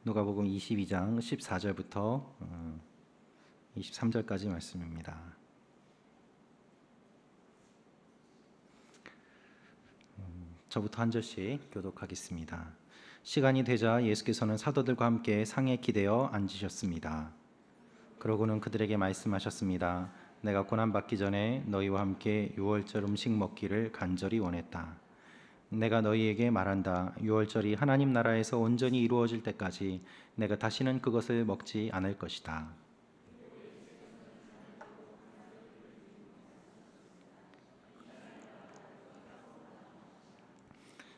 누가복음 22장 14절부터 23절까지 말씀입니다. 저부터 한 절씩 교독하겠습니다. 시간이 되자 예수께서는 사도들과 함께 상에 기대어 앉으셨습니다. 그러고는 그들에게 말씀하셨습니다. 내가 고난받기 전에 너희와 함께 유월절 음식 먹기를 간절히 원했다. 내가 너희에게 말한다. 유월절이 하나님 나라에서 온전히 이루어질 때까지 내가 다시는 그것을 먹지 않을 것이다.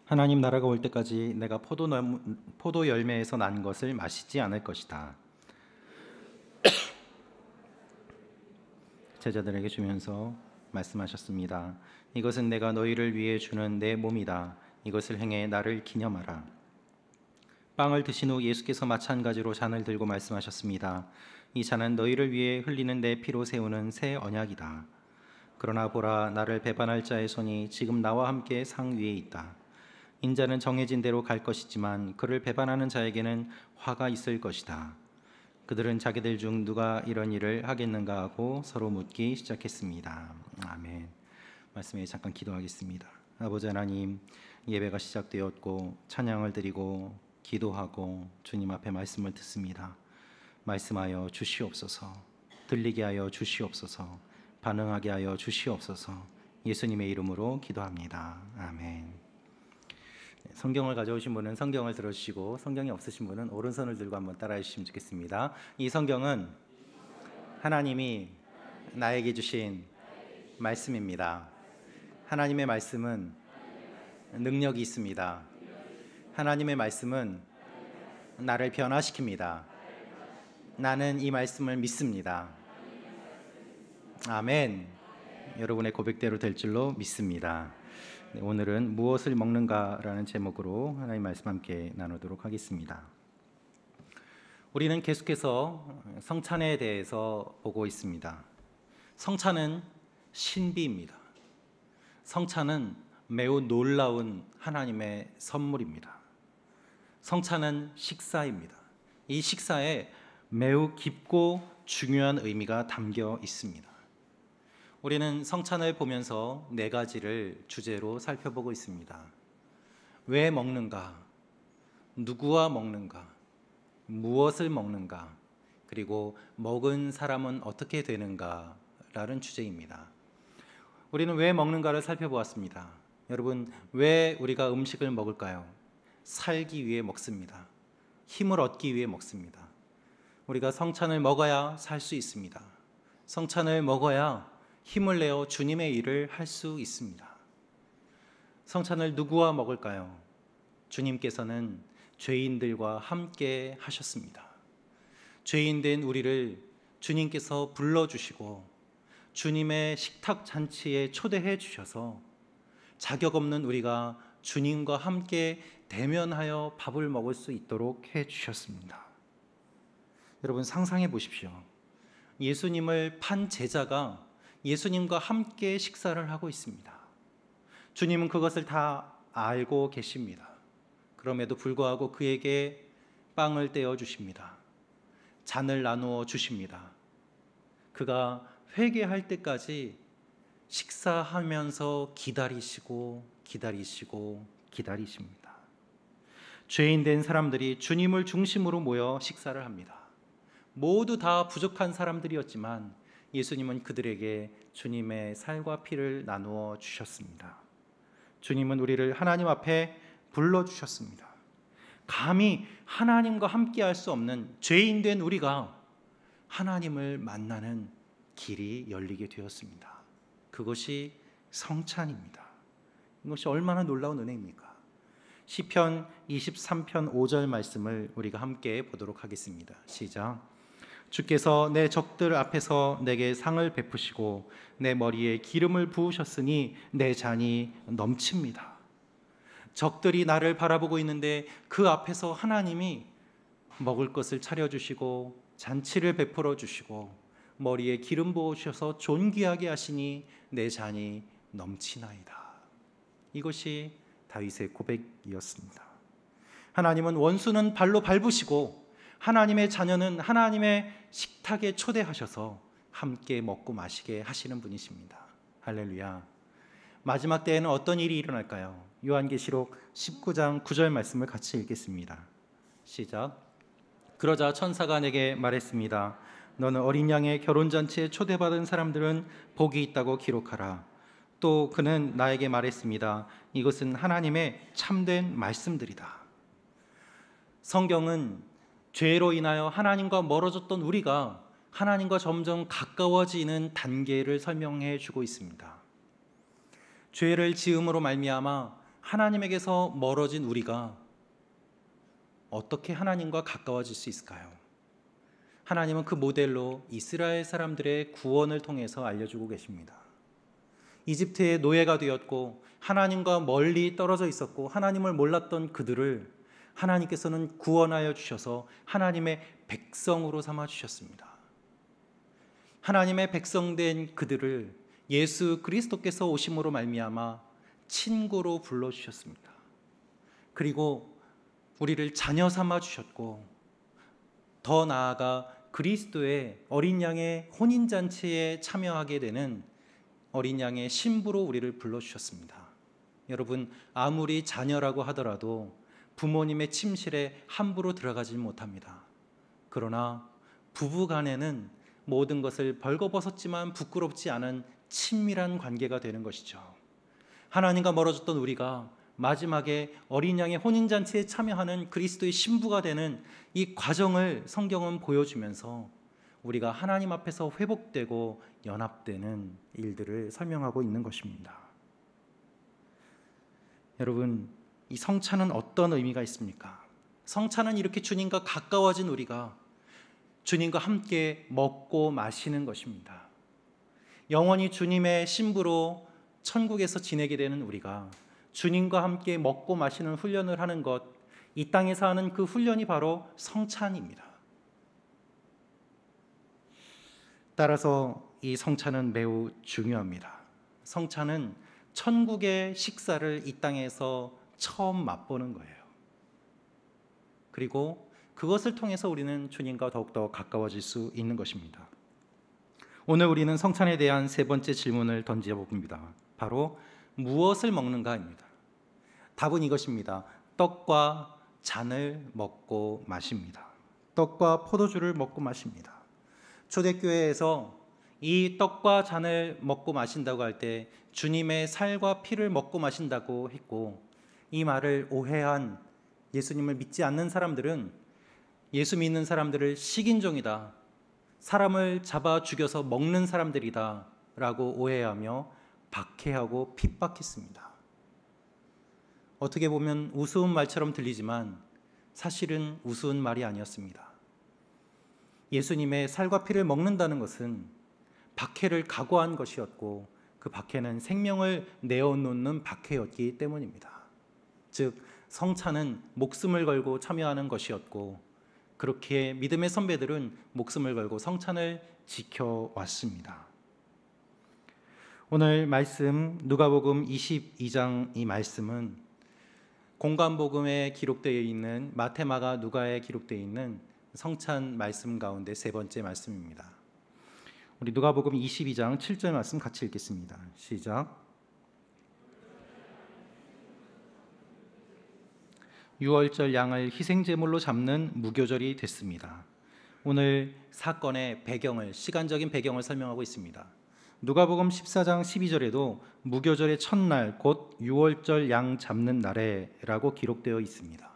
하나님 나라가 올 때까지 내가 포도 열매에서 난 것을 마시지 않을 것이다. 제자들에게 주면서 말씀하셨습니다. 이것은 내가 너희를 위해 주는 내 몸이다. 이것을 행해 나를 기념하라. 빵을 드신 후 예수께서 마찬가지로 잔을 들고 말씀하셨습니다. 이 잔은 너희를 위해 흘리는 내 피로 세우는 새 언약이다. 그러나 보라, 나를 배반할 자의 손이 지금 나와 함께 상 위에 있다. 인자는 정해진 대로 갈 것이지만 그를 배반하는 자에게는 화가 있을 것이다. 그들은 자기들 중 누가 이런 일을 하겠는가 하고 서로 묻기 시작했습니다. 아멘. 말씀에 잠깐 기도하겠습니다. 아버지 하나님, 예배가 시작되었고 찬양을 드리고 기도하고 주님 앞에 말씀을 듣습니다. 말씀하여 주시옵소서. 들리게 하여 주시옵소서. 반응하게 하여 주시옵소서. 예수님의 이름으로 기도합니다. 아멘. 성경을 가져오신 분은 성경을 들어주시고, 성경이 없으신 분은 오른손을 들고 한번 따라해 주시면 좋겠습니다. 이 성경은 하나님이 나에게 주신 말씀입니다. 하나님의 말씀은 능력이 있습니다. 하나님의 말씀은 나를 변화시킵니다. 나는 이 말씀을 믿습니다. 아멘. 여러분의 고백대로 될 줄로 믿습니다. 오늘은 무엇을 먹는가라는 제목으로 하나님 말씀 함께 나누도록 하겠습니다. 우리는 계속해서 성찬에 대해서 보고 있습니다. 성찬은 신비입니다. 성찬은 매우 놀라운 하나님의 선물입니다. 성찬은 식사입니다. 이 식사에 매우 깊고 중요한 의미가 담겨 있습니다. 우리는 성찬을 보면서 네 가지를 주제로 살펴보고 있습니다. 왜 먹는가? 누구와 먹는가? 무엇을 먹는가? 그리고 먹은 사람은 어떻게 되는가? 라는 주제입니다. 우리는 왜 먹는가를 살펴보았습니다. 여러분, 왜 우리가 음식을 먹을까요? 살기 위해 먹습니다. 힘을 얻기 위해 먹습니다. 우리가 성찬을 먹어야 살 수 있습니다. 성찬을 먹어야 힘을 내어 주님의 일을 할 수 있습니다. 성찬을 누구와 먹을까요? 주님께서는 죄인들과 함께 하셨습니다. 죄인된 우리를 주님께서 불러주시고 주님의 식탁 잔치에 초대해 주셔서 자격 없는 우리가 주님과 함께 대면하여 밥을 먹을 수 있도록 해 주셨습니다. 여러분, 상상해 보십시오. 예수님을 판 제자가 예수님과 함께 식사를 하고 있습니다. 주님은 그것을 다 알고 계십니다. 그럼에도 불구하고 그에게 빵을 떼어 주십니다. 잔을 나누어 주십니다. 그가 회개할 때까지 식사하면서 기다리시고 기다리십니다. 죄인된 사람들이 주님을 중심으로 모여 식사를 합니다. 모두 다 부족한 사람들이었지만 예수님은 그들에게 주님의 살과 피를 나누어 주셨습니다. 주님은 우리를 하나님 앞에 불러주셨습니다. 감히 하나님과 함께할 수 없는 죄인된 우리가 하나님을 만나는 길이 열리게 되었습니다. 그것이 성찬입니다. 이것이 얼마나 놀라운 은혜입니까? 시편 23편 5절 말씀을 우리가 함께 보도록 하겠습니다. 시작. 주께서 내 적들 앞에서 내게 상을 베푸시고 내 머리에 기름을 부으셨으니 내 잔이 넘칩니다. 적들이 나를 바라보고 있는데 그 앞에서 하나님이 먹을 것을 차려주시고 잔치를 베풀어 주시고 머리에 기름 부으셔서 존귀하게 하시니 내 잔이 넘치나이다. 이것이 다윗의 고백이었습니다. 하나님은 원수는 발로 밟으시고 하나님의 자녀는 하나님의 식탁에 초대하셔서 함께 먹고 마시게 하시는 분이십니다. 할렐루야. 마지막 때에는 어떤 일이 일어날까요? 요한계시록 19장 9절 말씀을 같이 읽겠습니다. 시작. 그러자 천사가 내게 말했습니다. 너는 어린 양의 결혼잔치에 초대받은 사람들은 복이 있다고 기록하라. 또 그는 나에게 말했습니다. 이것은 하나님의 참된 말씀들이다. 성경은 죄로 인하여 하나님과 멀어졌던 우리가 하나님과 점점 가까워지는 단계를 설명해 주고 있습니다. 죄를 지음으로 말미암아 하나님에게서 멀어진 우리가 어떻게 하나님과 가까워질 수 있을까요? 하나님은 그 모델로 이스라엘 사람들의 구원을 통해서 알려주고 계십니다. 이집트의 노예가 되었고 하나님과 멀리 떨어져 있었고 하나님을 몰랐던 그들을 하나님께서는 구원하여 주셔서 하나님의 백성으로 삼아 주셨습니다. 하나님의 백성된 그들을 예수 그리스도께서 오심으로 말미암아 친구로 불러주셨습니다. 그리고 우리를 자녀 삼아 주셨고 더 나아가 그리스도의 어린 양의 혼인잔치에 참여하게 되는 어린 양의 신부로 우리를 불러주셨습니다. 여러분, 아무리 자녀라고 하더라도 부모님의 침실에 함부로 들어가지 못합니다. 그러나 부부 간에는 모든 것을 벌거벗었지만 부끄럽지 않은 친밀한 관계가 되는 것이죠. 하나님과 멀어졌던 우리가 마지막에 어린 양의 혼인잔치에 참여하는 그리스도의 신부가 되는 이 과정을 성경은 보여주면서 우리가 하나님 앞에서 회복되고 연합되는 일들을 설명하고 있는 것입니다. 여러분, 이 성찬은 어떤 의미가 있습니까? 성찬은 이렇게 주님과 가까워진 우리가 주님과 함께 먹고 마시는 것입니다. 영원히 주님의 신부로 천국에서 지내게 되는 우리가 주님과 함께 먹고 마시는 훈련을 하는 것, 이 땅에서 하는 그 훈련이 바로 성찬입니다. 따라서 이 성찬은 매우 중요합니다. 성찬은 천국의 식사를 이 땅에서 처음 맛보는 거예요. 그리고 그것을 통해서 우리는 주님과 더욱더 가까워질 수 있는 것입니다. 오늘 우리는 성찬에 대한 세 번째 질문을 던져봅니다. 바로 무엇을 먹는가입니다. 답은 이것입니다. 떡과 잔을 먹고 마십니다. 떡과 포도주를 먹고 마십니다. 초대교회에서 이 떡과 잔을 먹고 마신다고 할 때 주님의 살과 피를 먹고 마신다고 했고, 이 말을 오해한 예수님을 믿지 않는 사람들은 예수 믿는 사람들을 식인종이다, 사람을 잡아 죽여서 먹는 사람들이다 라고 오해하며 박해하고 핍박했습니다. 어떻게 보면 우스운 말처럼 들리지만 사실은 우스운 말이 아니었습니다. 예수님의 살과 피를 먹는다는 것은 박해를 각오한 것이었고, 그 박해는 생명을 내어놓는 박해였기 때문입니다. 즉, 성찬은 목숨을 걸고 참여하는 것이었고, 그렇게 믿음의 선배들은 목숨을 걸고 성찬을 지켜왔습니다. 오늘 말씀 누가복음 22장 이 말씀은 공관복음에 기록되어 있는 마태, 마가, 누가에 기록되어 있는 성찬 말씀 가운데 세 번째 말씀입니다. 우리 누가복음 22장 7절 말씀 같이 읽겠습니다. 시작. 유월절 양을 희생제물로 잡는 무교절이 됐습니다. 오늘 사건의 배경을, 시간적인 배경을 설명하고 있습니다. 누가복음 14장 12절에도 무교절의 첫날 곧 유월절 양 잡는 날에라고 기록되어 있습니다.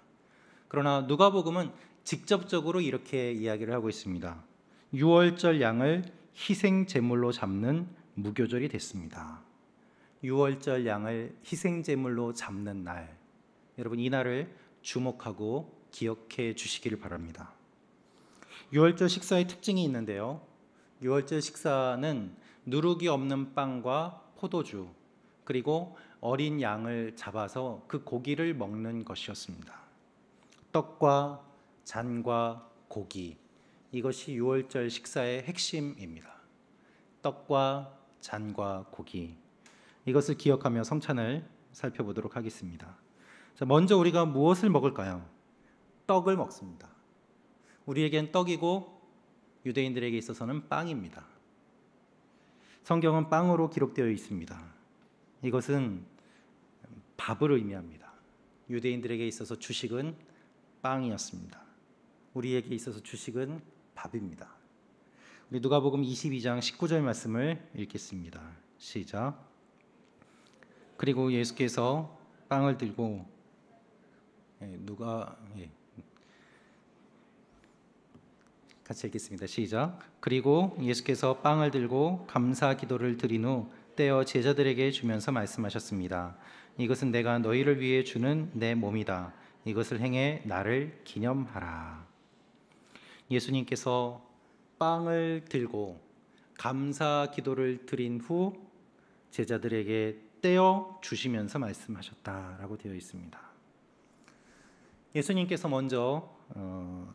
그러나 누가복음은 직접적으로 이렇게 이야기를 하고 있습니다. 유월절 양을 희생제물로 잡는 무교절이 됐습니다. 유월절 양을 희생제물로 잡는 날, 여러분 이 날을 주목하고 기억해 주시기를 바랍니다. 유월절 식사의 특징이 있는데요, 유월절 식사는 누룩이 없는 빵과 포도주 그리고 어린 양을 잡아서 그 고기를 먹는 것이었습니다. 떡과 잔과 고기, 이것이 유월절 식사의 핵심입니다. 떡과 잔과 고기, 이것을 기억하며 성찬을 살펴보도록 하겠습니다. 자, 먼저 우리가 무엇을 먹을까요? 떡을 먹습니다. 우리에겐 떡이고 유대인들에게 있어서는 빵입니다. 성경은 빵으로 기록되어 있습니다. 이것은 밥을 의미합니다. 유대인들에게 있어서 주식은 빵이었습니다. 우리에게 있어서 주식은 밥입니다. 우리 누가복음 22장 19절 말씀을 읽겠습니다. 시작. 그리고 예수께서 빵을 들고 같이 읽겠습니다. 시작. 그리고 예수께서 빵을 들고 감사 기도를 드린 후 떼어 제자들에게 주면서 말씀하셨습니다. 이것은 내가 너희를 위해 주는 내 몸이다. 이것을 행해 나를 기념하라. 예수님께서 빵을 들고 감사 기도를 드린 후 제자들에게 떼어 주시면서 말씀하셨다라고 되어 있습니다. 예수님께서 먼저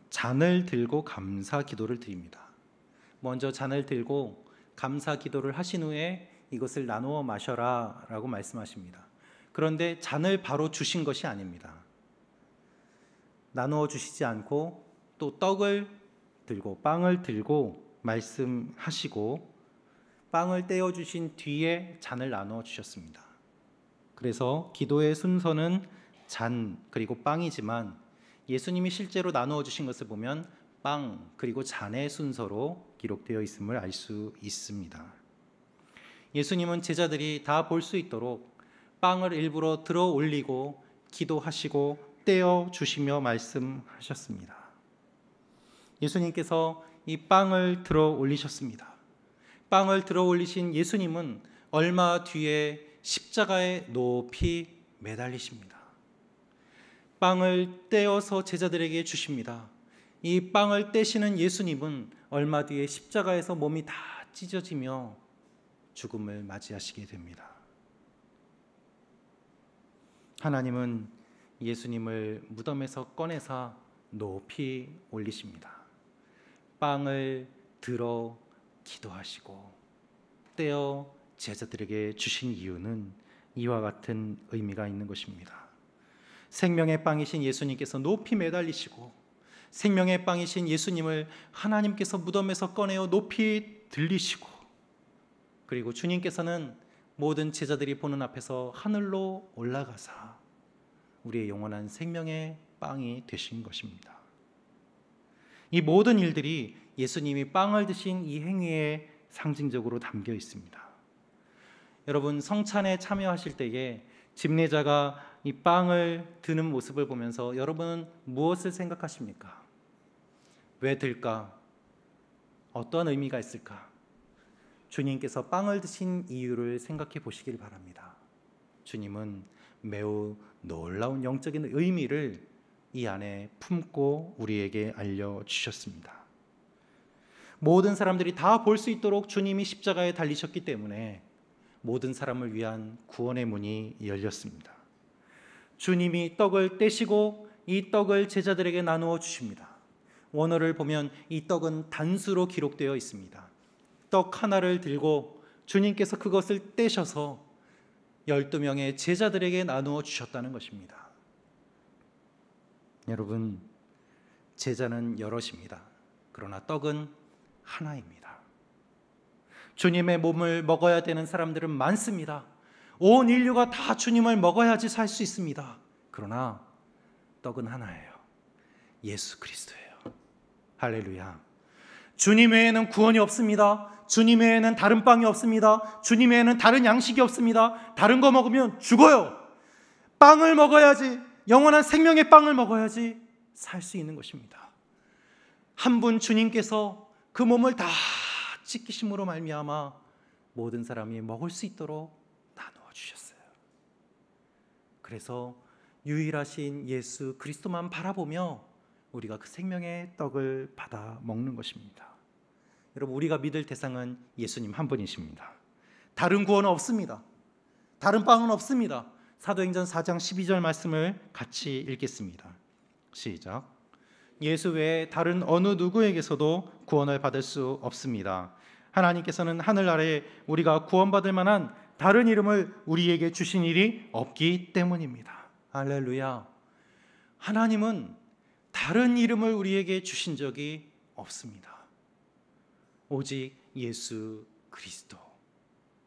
잔을 들고 감사 기도를 드립니다. 먼저 잔을 들고 감사 기도를 하신 후에 이것을 나누어 마셔라 라고 말씀하십니다. 그런데 잔을 바로 주신 것이 아닙니다. 나누어 주시지 않고 또 떡을 들고 빵을 들고 말씀하시고 빵을 떼어 주신 뒤에 잔을 나누어 주셨습니다. 그래서 기도의 순서는 잔 그리고 빵이지만 예수님이 실제로 나누어 주신 것을 보면 빵 그리고 잔의 순서로 기록되어 있음을 알 수 있습니다. 예수님은 제자들이 다 볼 수 있도록 빵을 일부러 들어 올리고 기도하시고 떼어 주시며 말씀하셨습니다. 예수님께서 이 빵을 들어 올리셨습니다. 빵을 들어 올리신 예수님은 얼마 뒤에 십자가에 높이 매달리십니다. 빵을 떼어서 제자들에게 주십니다. 이 빵을 떼시는 예수님은 얼마 뒤에 십자가에서 몸이 다 찢어지며 죽음을 맞이하시게 됩니다. 하나님은 예수님을 무덤에서 꺼내사 높이 올리십니다. 빵을 들어 기도하시고 떼어 제자들에게 주신 이유는 이와 같은 의미가 있는 것입니다. 생명의 빵이신 예수님께서 높이 매달리시고 생명의 빵이신 예수님을 하나님께서 무덤에서 꺼내어 높이 들리시고 그리고 주님께서는 모든 제자들이 보는 앞에서 하늘로 올라가사 우리의 영원한 생명의 빵이 되신 것입니다. 이 모든 일들이 예수님이 빵을 드신 이 행위에 상징적으로 담겨 있습니다. 여러분 성찬에 참여하실 때에 집례자가 이 빵을 드는 모습을 보면서 여러분은 무엇을 생각하십니까? 왜 들까? 어떤 의미가 있을까? 주님께서 빵을 드신 이유를 생각해 보시길 바랍니다. 주님은 매우 놀라운 영적인 의미를 이 안에 품고 우리에게 알려주셨습니다. 모든 사람들이 다 볼 수 있도록 주님이 십자가에 달리셨기 때문에 모든 사람을 위한 구원의 문이 열렸습니다. 주님이 떡을 떼시고 이 떡을 제자들에게 나누어 주십니다. 원어를 보면 이 떡은 단수로 기록되어 있습니다. 떡 하나를 들고 주님께서 그것을 떼셔서 12명의 제자들에게 나누어 주셨다는 것입니다. 여러분, 제자는 여럿입니다. 그러나 떡은 하나입니다. 주님의 몸을 먹어야 되는 사람들은 많습니다. 온 인류가 다 주님을 먹어야지 살 수 있습니다. 그러나 떡은 하나예요. 예수 그리스도예요. 할렐루야. 주님 외에는 구원이 없습니다. 주님 외에는 다른 빵이 없습니다. 주님 외에는 다른 양식이 없습니다. 다른 거 먹으면 죽어요. 빵을 먹어야지, 영원한 생명의 빵을 먹어야지 살 수 있는 것입니다. 한 분 주님께서 그 몸을 다 찢기심으로 말미암아 모든 사람이 먹을 수 있도록 나누어 주셨어요. 그래서 유일하신 예수 그리스도만 바라보며 우리가 그 생명의 떡을 받아 먹는 것입니다. 여러분, 우리가 믿을 대상은 예수님 한 분이십니다. 다른 구원은 없습니다. 다른 빵은 없습니다. 사도행전 4장 12절 말씀을 같이 읽겠습니다. 시작. 예수 외에 다른 어느 누구에게서도 구원을 받을 수 없습니다. 하나님께서는 하늘 아래에 우리가 구원받을 만한 다른 이름을 우리에게 주신 일이 없기 때문입니다. 할렐루야. 하나님은 다른 이름을 우리에게 주신 적이 없습니다. 오직 예수 그리스도,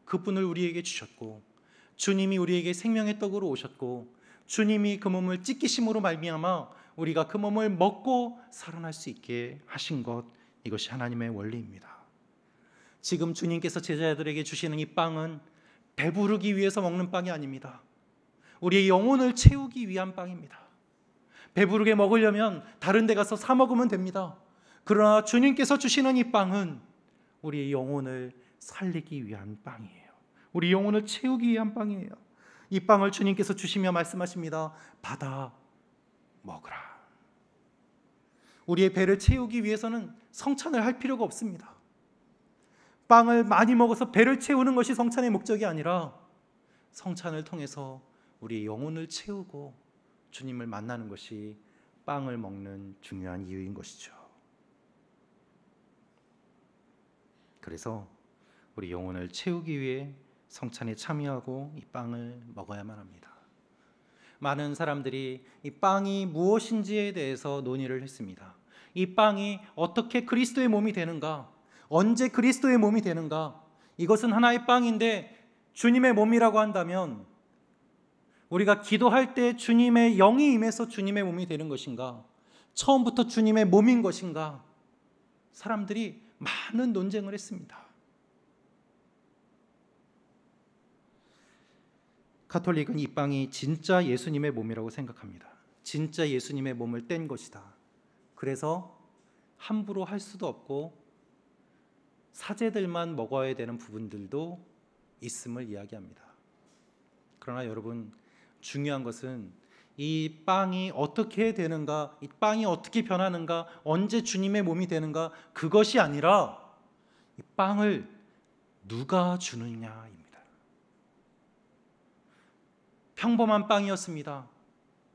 그분을 우리에게 주셨고, 주님이 우리에게 생명의 떡으로 오셨고, 주님이 그 몸을 찢기심으로 말미암아 우리가 그 몸을 먹고 살아날 수 있게 하신 것, 이것이 하나님의 원리입니다. 지금 주님께서 제자들에게 주시는 이 빵은 배부르기 위해서 먹는 빵이 아닙니다. 우리의 영혼을 채우기 위한 빵입니다. 배부르게 먹으려면 다른 데 가서 사 먹으면 됩니다. 그러나 주님께서 주시는 이 빵은 우리의 영혼을 살리기 위한 빵이에요. 우리 영혼을 채우기 위한 빵이에요. 이 빵을 주님께서 주시며 말씀하십니다. 받아 먹으라. 우리의 배를 채우기 위해서는 성찬을 할 필요가 없습니다. 빵을 많이 먹어서 배를 채우는 것이 성찬의 목적이 아니라 성찬을 통해서 우리의 영혼을 채우고 주님을 만나는 것이 빵을 먹는 중요한 이유인 것이죠. 그래서 우리 영혼을 채우기 위해 성찬에 참여하고 이 빵을 먹어야만 합니다. 많은 사람들이 이 빵이 무엇인지에 대해서 논의를 했습니다. 이 빵이 어떻게 그리스도의 몸이 되는가? 언제 그리스도의 몸이 되는가? 이것은 하나의 빵인데 주님의 몸이라고 한다면 우리가 기도할 때 주님의 영이 임해서 주님의 몸이 되는 것인가? 처음부터 주님의 몸인 것인가? 사람들이 많은 논쟁을 했습니다. 가톨릭은 이 빵이 진짜 예수님의 몸이라고 생각합니다. 진짜 예수님의 몸을 뗀 것이다. 그래서 함부로 할 수도 없고 사제들만 먹어야 되는 부분들도 있음을 이야기합니다. 그러나 여러분, 중요한 것은 이 빵이 어떻게 되는가, 이 빵이 어떻게 변하는가, 언제 주님의 몸이 되는가, 그것이 아니라 이 빵을 누가 주느냐입니다. 평범한 빵이었습니다.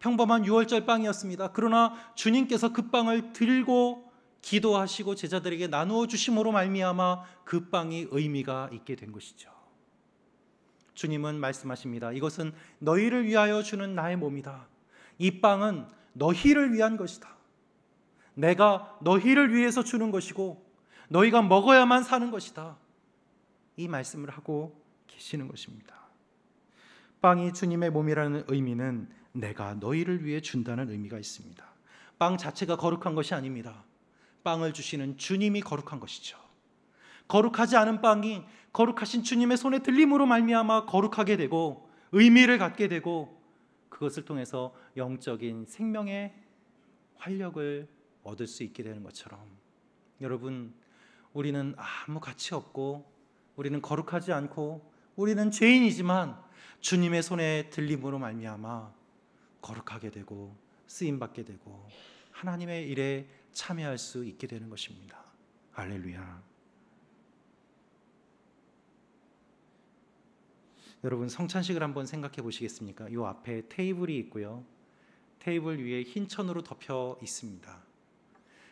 평범한 유월절 빵이었습니다. 그러나 주님께서 그 빵을 들고 기도하시고 제자들에게 나누어 주심으로 말미암아 그 빵이 의미가 있게 된 것이죠. 주님은 말씀하십니다. 이것은 너희를 위하여 주는 나의 몸이다. 이 빵은 너희를 위한 것이다. 내가 너희를 위해서 주는 것이고 너희가 먹어야만 사는 것이다. 이 말씀을 하고 계시는 것입니다. 빵이 주님의 몸이라는 의미는 내가 너희를 위해 준다는 의미가 있습니다. 빵 자체가 거룩한 것이 아닙니다. 빵을 주시는 주님이 거룩한 것이죠. 거룩하지 않은 빵이 거룩하신 주님의 손에 들림으로 말미암아 거룩하게 되고 의미를 갖게 되고 그것을 통해서 영적인 생명의 활력을 얻을 수 있게 되는 것처럼, 여러분, 우리는 아무 가치 없고 우리는 거룩하지 않고 우리는 죄인이지만 주님의 손에 들림으로 말미암아 거룩하게 되고 쓰임받게 되고 하나님의 일에 참여할 수 있게 되는 것입니다. 할렐루야. 여러분, 성찬식을 한번 생각해 보시겠습니까? 이 앞에 테이블이 있고요. 테이블 위에 흰 천으로 덮여 있습니다.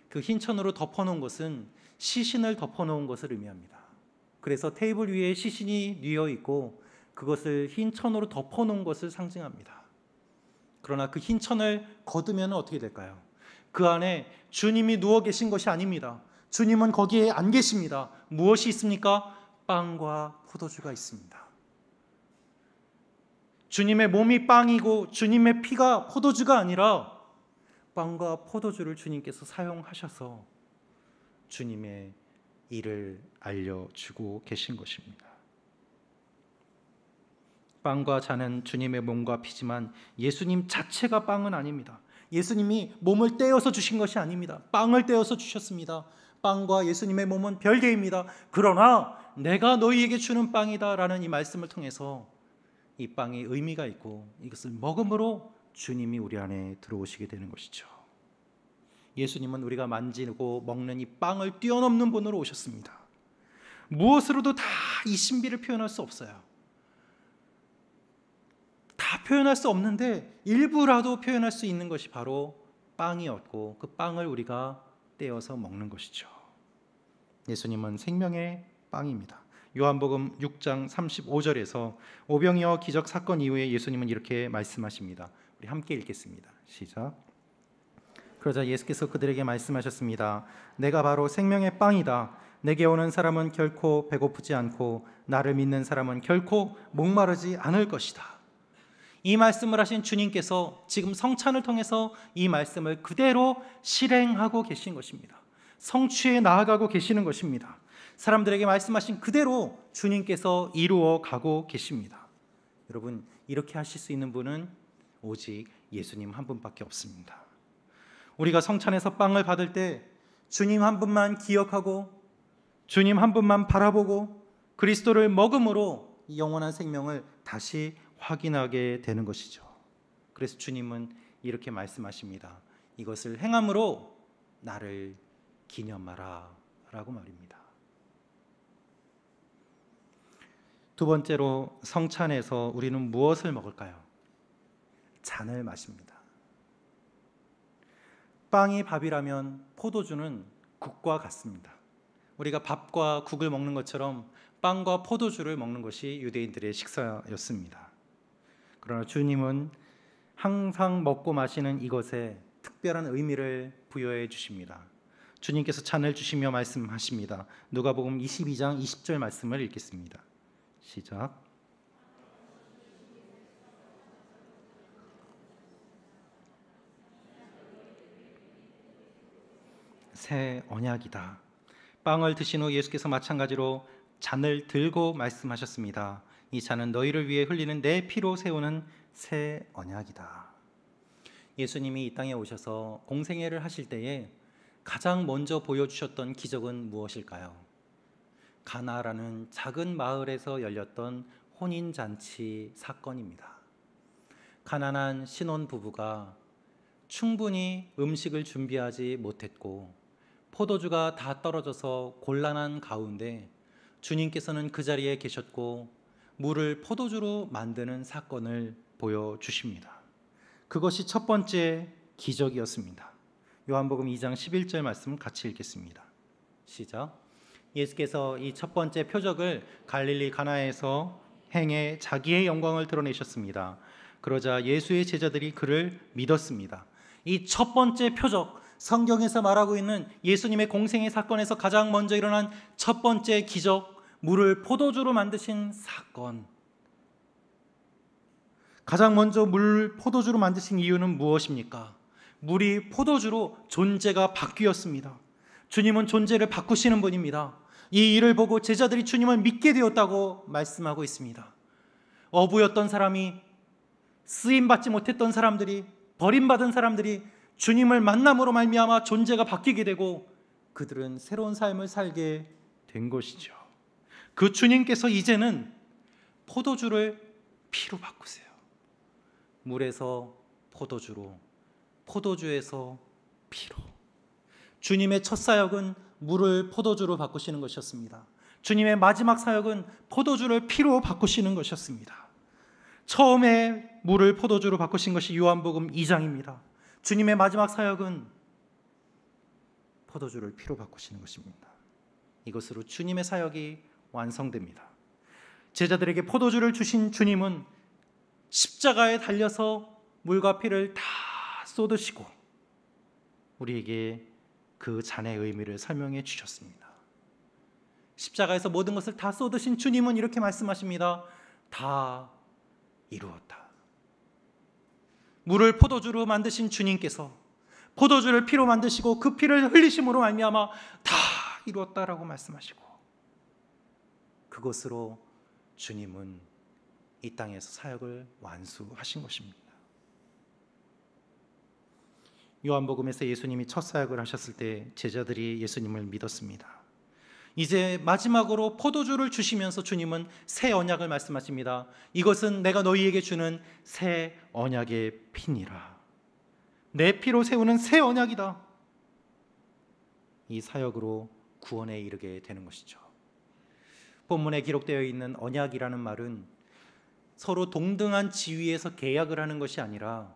그 흰 천으로 덮어놓은 것은 시신을 덮어놓은 것을 의미합니다. 그래서 테이블 위에 시신이 뉘어 있고 그것을 흰 천으로 덮어놓은 것을 상징합니다. 그러나 그 흰 천을 걷으면 어떻게 될까요? 그 안에 주님이 누워 계신 것이 아닙니다. 주님은 거기에 안 계십니다. 무엇이 있습니까? 빵과 포도주가 있습니다. 주님의 몸이 빵이고 주님의 피가 포도주가 아니라 빵과 포도주를 주님께서 사용하셔서 주님의 일을 알려주고 계신 것입니다. 빵과 잔은 주님의 몸과 피지만 예수님 자체가 빵은 아닙니다. 예수님이 몸을 떼어서 주신 것이 아닙니다. 빵을 떼어서 주셨습니다. 빵과 예수님의 몸은 별개입니다. 그러나 내가 너희에게 주는 빵이다 라는 이 말씀을 통해서 이 빵이 의미가 있고 이것을 먹음으로 주님이 우리 안에 들어오시게 되는 것이죠. 예수님은 우리가 만지고 먹는 이 빵을 뛰어넘는 분으로 오셨습니다. 무엇으로도 다 이 신비를 표현할 수 없어요. 다 표현할 수 없는데 일부라도 표현할 수 있는 것이 바로 빵이었고 그 빵을 우리가 떼어서 먹는 것이죠. 예수님은 생명의 빵입니다. 요한복음 6장 35절에서 오병이어 기적 사건 이후에 예수님은 이렇게 말씀하십니다. 우리 함께 읽겠습니다. 시작. 그러자 예수께서 그들에게 말씀하셨습니다. 내가 바로 생명의 빵이다. 내게 오는 사람은 결코 배고프지 않고 나를 믿는 사람은 결코 목마르지 않을 것이다. 이 말씀을 하신 주님께서 지금 성찬을 통해서 이 말씀을 그대로 실행하고 계신 것입니다. 성취해 나아가고 계시는 것입니다. 사람들에게 말씀하신 그대로 주님께서 이루어 가고 계십니다. 여러분, 이렇게 하실 수 있는 분은 오직 예수님 한 분밖에 없습니다. 우리가 성찬에서 빵을 받을 때 주님 한 분만 기억하고 주님 한 분만 바라보고 그리스도를 먹음으로 영원한 생명을 다시 확인하게 되는 것이죠. 그래서 주님은 이렇게 말씀하십니다. 이것을 행함으로 나를 기념하라 라고 말입니다. 두 번째로 성찬에서 우리는 무엇을 먹을까요? 잔을 마십니다. 빵이 밥이라면 포도주는 국과 같습니다. 우리가 밥과 국을 먹는 것처럼 빵과 포도주를 먹는 것이 유대인들의 식사였습니다. 그러나 주님은 항상 먹고 마시는 이것에 특별한 의미를 부여해 주십니다. 주님께서 잔을 주시며 말씀하십니다. 누가복음 22장 20절 말씀을 읽겠습니다. 시작. 새 언약이다. 빵을 드신 후 예수께서 마찬가지로 잔을 들고 말씀하셨습니다. 이 잔은 너희를 위해 흘리는 내 피로 세우는 새 언약이다. 예수님이 이 땅에 오셔서 공생애를 하실 때에 가장 먼저 보여주셨던 기적은 무엇일까요? 가나라는 작은 마을에서 열렸던 혼인잔치 사건입니다. 가난한 신혼부부가 충분히 음식을 준비하지 못했고 포도주가 다 떨어져서 곤란한 가운데 주님께서는 그 자리에 계셨고 물을 포도주로 만드는 사건을 보여주십니다. 그것이 첫 번째 기적이었습니다. 요한복음 2장 11절 말씀 같이 읽겠습니다. 시작. 예수께서 이 첫 번째 표적을 갈릴리 가나에서 행해 자기의 영광을 드러내셨습니다. 그러자 예수의 제자들이 그를 믿었습니다. 이 첫 번째 표적, 성경에서 말하고 있는 예수님의 공생애 사건에서 가장 먼저 일어난 첫 번째 기적, 물을 포도주로 만드신 사건. 가장 먼저 물을 포도주로 만드신 이유는 무엇입니까? 물이 포도주로 존재가 바뀌었습니다. 주님은 존재를 바꾸시는 분입니다. 이 일을 보고 제자들이 주님을 믿게 되었다고 말씀하고 있습니다. 어부였던 사람이, 쓰임받지 못했던 사람들이, 버림받은 사람들이 주님을 만남으로 말미암아 존재가 바뀌게 되고 그들은 새로운 삶을 살게 된 것이죠. 그 주님께서 이제는 포도주를 피로 바꾸세요. 물에서 포도주로, 포도주에서 피로. 주님의 첫 사역은 물을 포도주로 바꾸시는 것이었습니다. 주님의 마지막 사역은 포도주를 피로 바꾸시는 것이었습니다. 처음에 물을 포도주로 바꾸신 것이 요한복음 2장입니다. 주님의 마지막 사역은 포도주를 피로 바꾸시는 것입니다. 이것으로 주님의 사역이 완성됩니다. 제자들에게 포도주를 주신 주님은 십자가에 달려서 물과 피를 다 쏟으시고 우리에게 그 잔의 의미를 설명해 주셨습니다. 십자가에서 모든 것을 다 쏟으신 주님은 이렇게 말씀하십니다. 다 이루었다. 물을 포도주로 만드신 주님께서 포도주를 피로 만드시고 그 피를 흘리심으로 말미암아 다 이루었다라고 말씀하시고 그것으로 주님은 이 땅에서 사역을 완수하신 것입니다. 요한복음에서 예수님이 첫 사역을 하셨을 때 제자들이 예수님을 믿었습니다. 이제 마지막으로 포도주를 주시면서 주님은 새 언약을 말씀하십니다. 이것은 내가 너희에게 주는 새 언약의 피니라. 내 피로 세우는 새 언약이다. 이 사역으로 구원에 이르게 되는 것이죠. 본문에 기록되어 있는 언약이라는 말은 서로 동등한 지위에서 계약을 하는 것이 아니라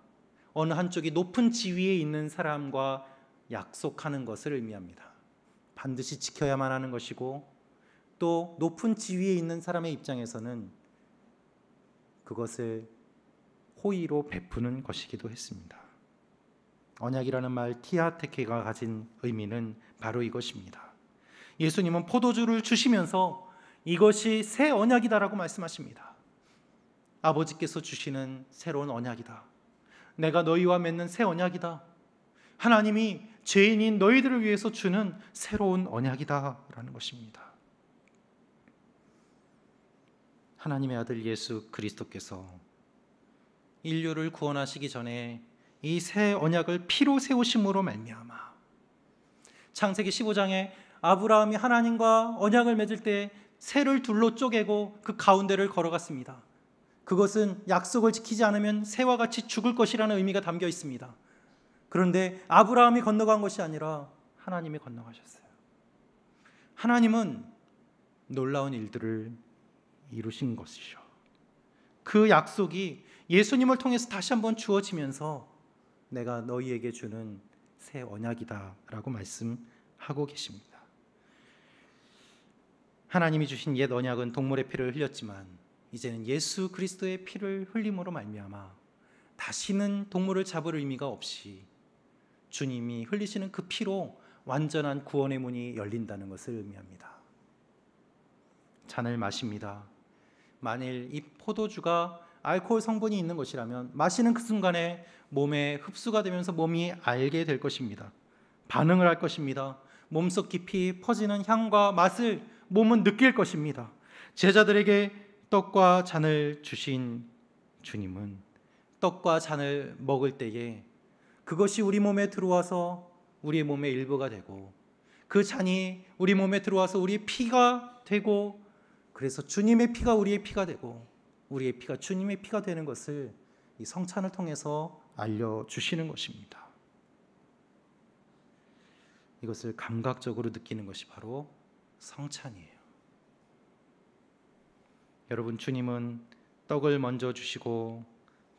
어느 한쪽이 높은 지위에 있는 사람과 약속하는 것을 의미합니다. 반드시 지켜야만 하는 것이고 또 높은 지위에 있는 사람의 입장에서는 그것을 호의로 베푸는 것이기도 했습니다. 언약이라는 말 티아테케가 가진 의미는 바로 이것입니다. 예수님은 포도주를 주시면서 이것이 새 언약이다라고 말씀하십니다. 아버지께서 주시는 새로운 언약이다. 내가 너희와 맺는 새 언약이다. 하나님이 죄인인 너희들을 위해서 주는 새로운 언약이다라는 것입니다. 하나님의 아들 예수 그리스도께서 인류를 구원하시기 전에 이 새 언약을 피로 세우심으로 말미암아 창세기 15장에 아브라함이 하나님과 언약을 맺을 때 새를 둘로 쪼개고 그 가운데를 걸어갔습니다. 그것은 약속을 지키지 않으면 새와 같이 죽을 것이라는 의미가 담겨 있습니다. 그런데 아브라함이 건너간 것이 아니라 하나님이 건너가셨어요. 하나님은 놀라운 일들을 이루신 것이죠. 그 약속이 예수님을 통해서 다시 한번 주어지면서 내가 너희에게 주는 새 언약이다 라고 말씀하고 계십니다. 하나님이 주신 옛 언약은 동물의 피를 흘렸지만 이제는 예수 그리스도의 피를 흘림으로 말미암아 다시는 동물을 잡을 의미가 없이 주님이 흘리시는 그 피로 완전한 구원의 문이 열린다는 것을 의미합니다. 잔을 마십니다. 만일 이 포도주가 알코올 성분이 있는 것이라면 마시는 그 순간에 몸에 흡수가 되면서 몸이 알게 될 것입니다. 반응을 할 것입니다. 몸속 깊이 퍼지는 향과 맛을 몸은 느낄 것입니다. 제자들에게 떡과 잔을 주신 주님은 떡과 잔을 먹을 때에 그것이 우리 몸에 들어와서 우리의 몸의 일부가 되고 그 잔이 우리 몸에 들어와서 우리의 피가 되고 그래서 주님의 피가 우리의 피가 되고 우리의 피가 주님의 피가 되는 것을 이 성찬을 통해서 알려주시는 것입니다. 이것을 감각적으로 느끼는 것이 바로 성찬이에요. 여러분, 주님은 떡을 먼저 주시고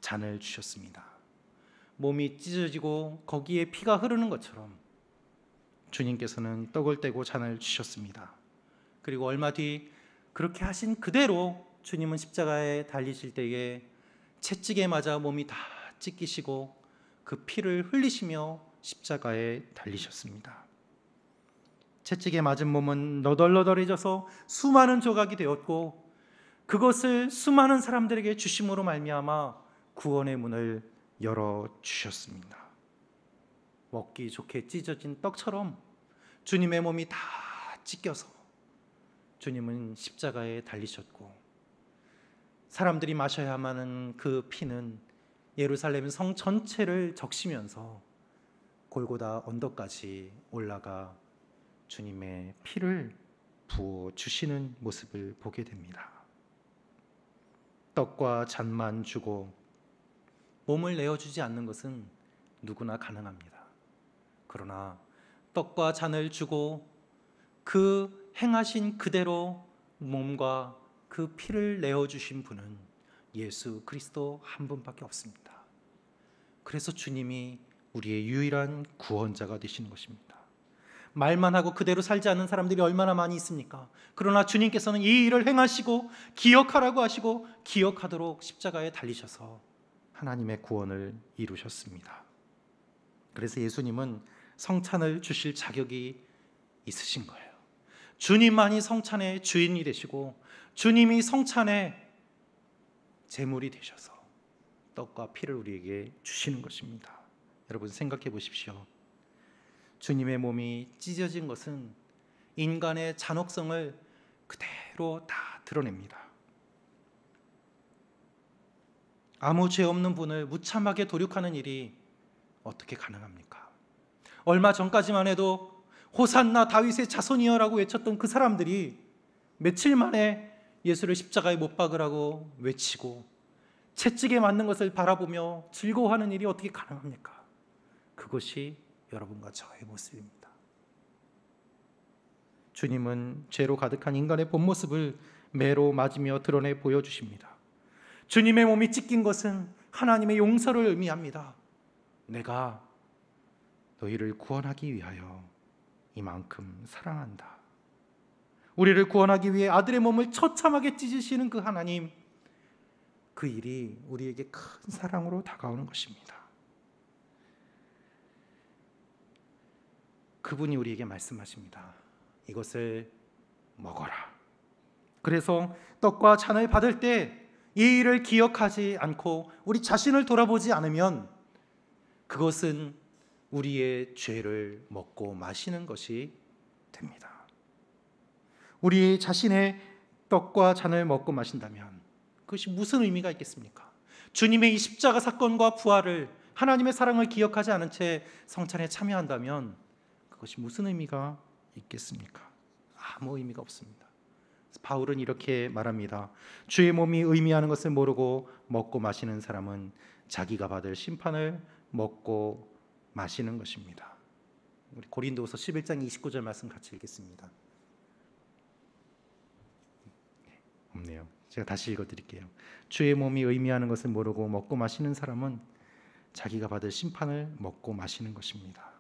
잔을 주셨습니다. 몸이 찢어지고 거기에 피가 흐르는 것처럼 주님께서는 떡을 떼고 잔을 주셨습니다. 그리고 얼마 뒤 그렇게 하신 그대로 주님은 십자가에 달리실 때에 채찍에 맞아 몸이 다 찢기시고 그 피를 흘리시며 십자가에 달리셨습니다. 채찍에 맞은 몸은 너덜너덜해져서 수많은 조각이 되었고 그것을 수많은 사람들에게 주심으로 말미암아 구원의 문을 열어주셨습니다. 먹기 좋게 찢어진 떡처럼 주님의 몸이 다 찢겨서 주님은 십자가에 달리셨고 사람들이 마셔야만 하는 그 피는 예루살렘 성 전체를 적시면서 골고다 언덕까지 올라가 주님의 피를 부어주시는 모습을 보게 됩니다. 떡과 잔만 주고 몸을 내어주지 않는 것은 누구나 가능합니다. 그러나 떡과 잔을 주고 그 행하신 그대로 몸과 그 피를 내어주신 분은 예수 그리스도 한 분밖에 없습니다. 그래서 주님이 우리의 유일한 구원자가 되시는 것입니다. 말만 하고 그대로 살지 않는 사람들이 얼마나 많이 있습니까? 그러나 주님께서는 이 일을 행하시고 기억하라고 하시고 기억하도록 십자가에 달리셔서 하나님의 구원을 이루셨습니다. 그래서 예수님은 성찬을 주실 자격이 있으신 거예요. 주님만이 성찬의 주인이 되시고 주님이 성찬의 제물이 되셔서 떡과 피를 우리에게 주시는 것입니다. 여러분 생각해 보십시오. 주님의 몸이 찢어진 것은 인간의 잔혹성을 그대로 다 드러냅니다. 아무 죄 없는 분을 무참하게 도륙하는 일이 어떻게 가능합니까? 얼마 전까지만 해도 호산나 다윗의 자손이여라고 외쳤던 그 사람들이 며칠 만에 예수를 십자가에 못 박으라고 외치고 채찍에 맞는 것을 바라보며 즐거워하는 일이 어떻게 가능합니까? 그것이 여러분과 저의 모습입니다. 주님은 죄로 가득한 인간의 본 모습을 매로 맞으며 드러내 보여주십니다. 주님의 몸이 찢긴 것은 하나님의 용서를 의미합니다. 내가 너희를 구원하기 위하여 이만큼 사랑한다. 우리를 구원하기 위해 아들의 몸을 처참하게 찢으시는 그 하나님, 그 일이 우리에게 큰 사랑으로 다가오는 것입니다. 그분이 우리에게 말씀하십니다. 이것을 먹어라. 그래서 떡과 잔을 받을 때 이 일을 기억하지 않고 우리 자신을 돌아보지 않으면 그것은 우리의 죄를 먹고 마시는 것이 됩니다. 우리 자신의 떡과 잔을 먹고 마신다면 그것이 무슨 의미가 있겠습니까? 주님의 이 십자가 사건과 부활을, 하나님의 사랑을 기억하지 않은 채 성찬에 참여한다면 그것이 무슨 의미가 있겠습니까? 아무 의미가 없습니다. 바울은 이렇게 말합니다. 주의 몸이 의미하는 것을 모르고 먹고 마시는 사람은 자기가 받을 심판을 먹고 마시는 것입니다. 우리 고린도후서 11장 29절 말씀 같이 읽겠습니다. 없네요. 제가 다시 읽어드릴게요. 주의 몸이 의미하는 것을 모르고 먹고 마시는 사람은 자기가 받을 심판을 먹고 마시는 것입니다.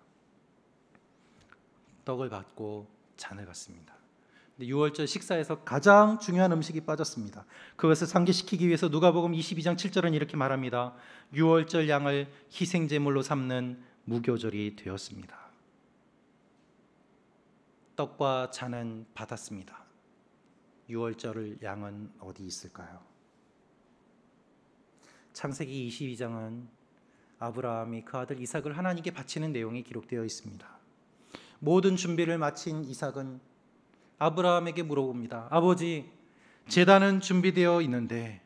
떡을 받고 잔을 받습니다. 근데 유월절 식사에서 가장 중요한 음식이 빠졌습니다. 그것을 상기시키기 위해서 누가복음 22장 7절은 이렇게 말합니다. 유월절 양을 희생제물로 삼는 무교절이 되었습니다. 떡과 잔은 받았습니다. 유월절 양은 어디 있을까요? 창세기 22장은 아브라함이 그 아들 이삭을 하나님께 바치는 내용이 기록되어 있습니다. 모든 준비를 마친 이삭은 아브라함에게 물어봅니다. 아버지, 제단은 준비되어 있는데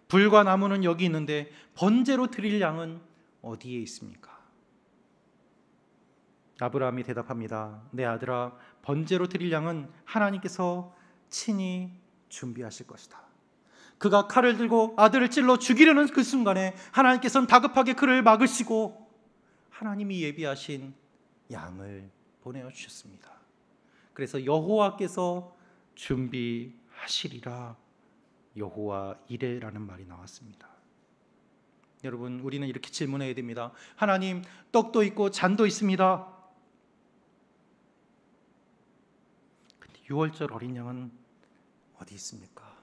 불과 나무는 여기 있는데 번제로 드릴 양은 어디에 있습니까? 아브라함이 대답합니다. 내 아들아, 번제로 드릴 양은 하나님께서 친히 준비하실 것이다. 그가 칼을 들고 아들을 찔러 죽이려는 그 순간에 하나님께서는 다급하게 그를 막으시고 하나님이 예비하신 양을 보내주셨습니다. 그래서 여호와께서 준비하시리라, 여호와 이레라는 말이 나왔습니다. 여러분, 우리는 이렇게 질문해야 됩니다. 하나님, 떡도 있고 잔도 있습니다. 근데 유월절 어린 양은 어디 있습니까?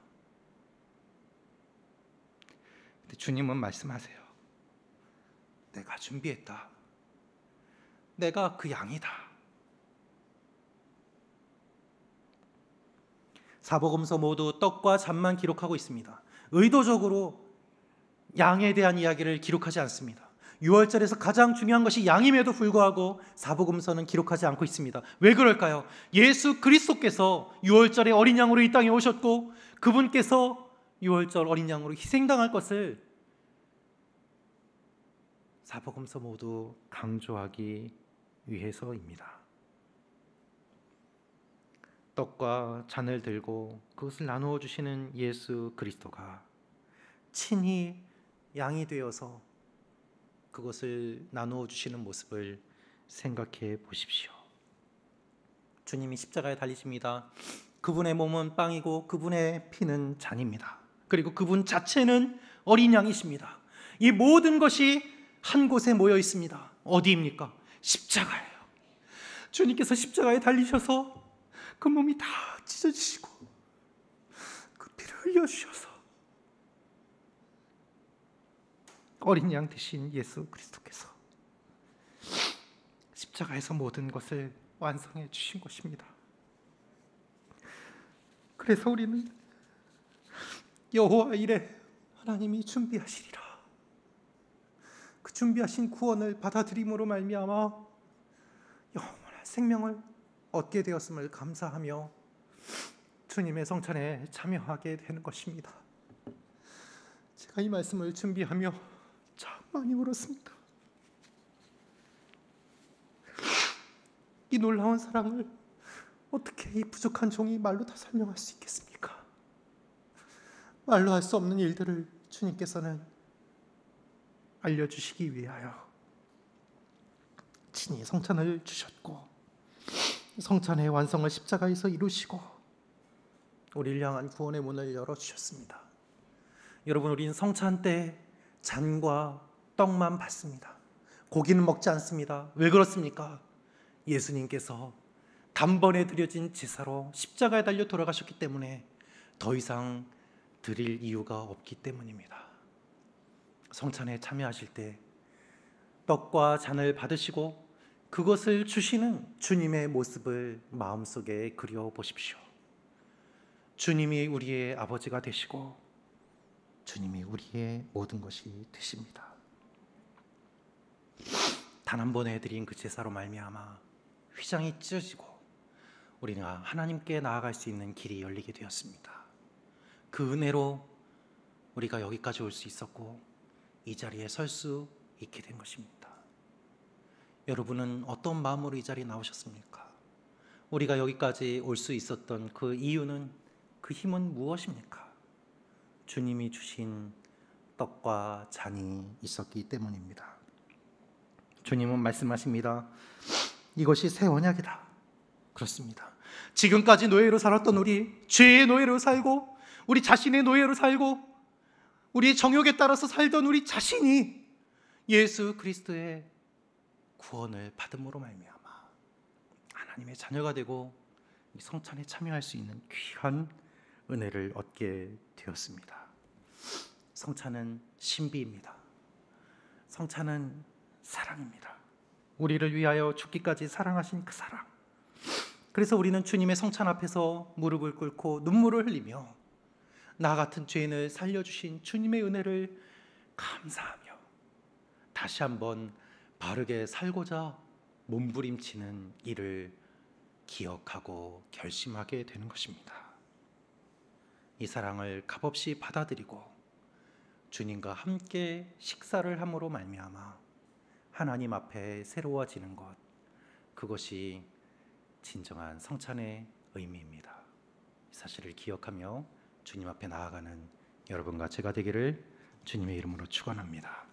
근데 주님은 말씀하세요. 내가 준비했다. 내가 그 양이다. 사복음서 모두 떡과 잔만 기록하고 있습니다. 의도적으로 양에 대한 이야기를 기록하지 않습니다. 유월절에서 가장 중요한 것이 양임에도 불구하고 사복음서는 기록하지 않고 있습니다. 왜 그럴까요? 예수 그리스도께서 유월절에 어린 양으로 이 땅에 오셨고 그분께서 유월절 어린 양으로 희생당할 것을 사복음서 모두 강조하기 위해서입니다. 떡과 잔을 들고 그것을 나누어 주시는 예수 그리스도가 친히 양이 되어서 그것을 나누어 주시는 모습을 생각해 보십시오. 주님이 십자가에 달리십니다. 그분의 몸은 빵이고 그분의 피는 잔입니다. 그리고 그분 자체는 어린 양이십니다. 이 모든 것이 한 곳에 모여 있습니다. 어디입니까? 십자가예요. 주님께서 십자가에 달리셔서 그 몸이 다 찢어지시고 그 피를 흘려주셔서 어린 양 되신 예수 그리스도께서 십자가에서 모든 것을 완성해 주신 것입니다. 그래서 우리는 여호와 이레, 하나님이 준비하시리라, 그 준비하신 구원을 받아들임으로 말미암아 영원한 생명을 얻게 되었음을 감사하며 주님의 성찬에 참여하게 되는 것입니다. 제가 이 말씀을 준비하며 참 많이 울었습니다. 이 놀라운 사랑을 어떻게 이 부족한 종이 말로 다 설명할 수 있겠습니까? 말로 할 수 없는 일들을 주님께서는 알려주시기 위하여 친히 성찬을 주셨고 성찬의 완성을 십자가에서 이루시고 우리를 향한 구원의 문을 열어주셨습니다. 여러분, 우리는 성찬 때 잔과 떡만 받습니다. 고기는 먹지 않습니다. 왜 그렇습니까? 예수님께서 단번에 드려진 제사로 십자가에 달려 돌아가셨기 때문에 더 이상 드릴 이유가 없기 때문입니다. 성찬에 참여하실 때 떡과 잔을 받으시고 그것을 주시는 주님의 모습을 마음속에 그려보십시오. 주님이 우리의 아버지가 되시고 주님이 우리의 모든 것이 되십니다. 단 한 번에 드린 그 제사로 말미암아 휘장이 찢어지고 우리가 하나님께 나아갈 수 있는 길이 열리게 되었습니다. 그 은혜로 우리가 여기까지 올 수 있었고 이 자리에 설 수 있게 된 것입니다. 여러분은 어떤 마음으로 이 자리에 나오셨습니까? 우리가 여기까지 올 수 있었던 그 이유는, 그 힘은 무엇입니까? 주님이 주신 떡과 잔이 있었기 때문입니다. 주님은 말씀하십니다. 이것이 새 언약이다. 그렇습니다. 지금까지 노예로 살았던 우리, 죄의 노예로 살고 우리 자신의 노예로 살고 우리의 정욕에 따라서 살던 우리 자신이 예수 그리스도의 구원을 받음으로 말미암아 하나님의 자녀가 되고 이 성찬에 참여할 수 있는 귀한 은혜를 얻게 되었습니다. 성찬은 신비입니다. 성찬은 사랑입니다. 우리를 위하여 죽기까지 사랑하신 그 사랑. 그래서 우리는 주님의 성찬 앞에서 무릎을 꿇고 눈물을 흘리며 나 같은 죄인을 살려주신 주님의 은혜를 감사하며 다시 한번 바르게 살고자 몸부림치는 일을 기억하고 결심하게 되는 것입니다. 이 사랑을 값없이 받아들이고 주님과 함께 식사를 함으로 말미암아 하나님 앞에 새로워지는 것, 그것이 진정한 성찬의 의미입니다. 이 사실을 기억하며 주님 앞에 나아가는 여러분과 제가 되기를 주님의 이름으로 축원합니다.